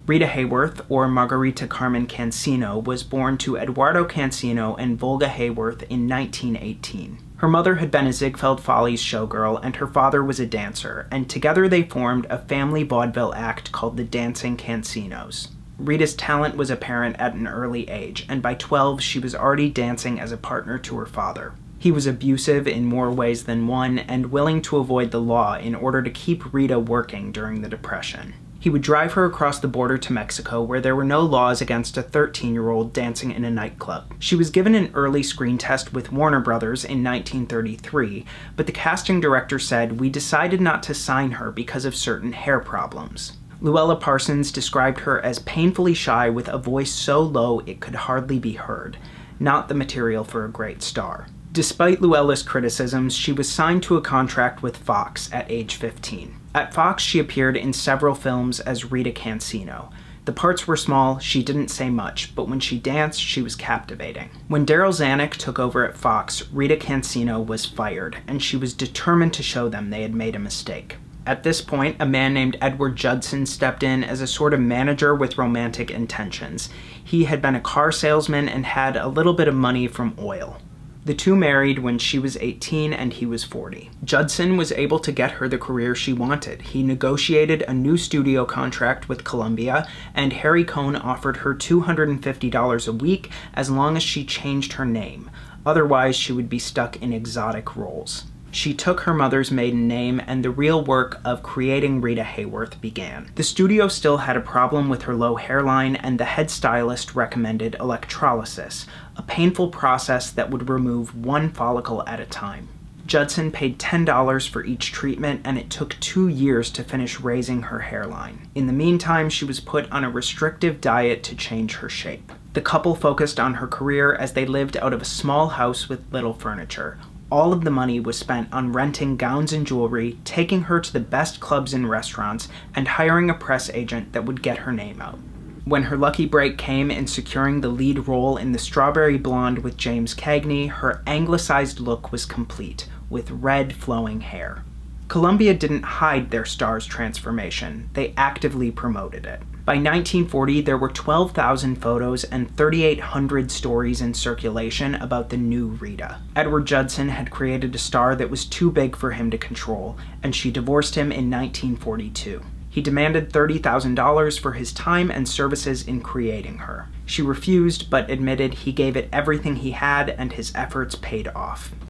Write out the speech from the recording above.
Rita Hayworth, or Margarita Cansino, was born to Eduardo Cansino and Volga Hayworth in 1918. Her mother had been a Ziegfeld Follies showgirl, and her father was a dancer, and together they formed a family vaudeville act called the Dancing Cansinos. Rita's talent was apparent at an early age, and by 12 she was already dancing as a partner to her father. He was abusive in more ways than one, and willing to avoid the law in order to keep Rita working during the Depression. He would drive her across the border to Mexico, where there were no laws against a 13-year-old dancing in a nightclub. She was given an early screen test with Warner Brothers in 1933, but the casting director said, "We decided not to sign her because of certain hair problems." Luella Parsons described her as painfully shy with a voice so low it could hardly be heard, not the material for a great star. Despite Luella's criticisms, she was signed to a contract with Fox at age 15. At Fox, she appeared in several films as Rita Cansino. The parts were small, she didn't say much, but when she danced, she was captivating. When Daryl Zanuck took over at Fox, Rita Cansino was fired, and she was determined to show them they had made a mistake. At this point, a man named Edward Judson stepped in as a sort of manager with romantic intentions. He had been a car salesman and had a little bit of money from oil. The two married when she was 18 and he was 40. Judson was able to get her the career she wanted. He negotiated a new studio contract with Columbia, and Harry Cohn offered her $250 a week as long as she changed her name. Otherwise, she would be stuck in exotic roles. She took her mother's maiden name, and the real work of creating Rita Hayworth began. The studio still had a problem with her low hairline, and the head stylist recommended electrolysis, a painful process that would remove one follicle at a time. Judson paid $10 for each treatment, and it took 2 years to finish raising her hairline. In the meantime, she was put on a restrictive diet to change her shape. The couple focused on her career as they lived out of a small house with little furniture. All of the money was spent on renting gowns and jewelry, taking her to the best clubs and restaurants, and hiring a press agent that would get her name out. When her lucky break came in securing the lead role in The Strawberry Blonde with James Cagney, her anglicized look was complete, with red flowing hair. Columbia didn't hide their star's transformation, they actively promoted it. By 1940, there were 12,000 photos and 3,800 stories in circulation about the new Rita. Edward Judson had created a star that was too big for him to control, and she divorced him in 1942. He demanded $30,000 for his time and services in creating her. She refused, but admitted he gave it everything he had, and his efforts paid off.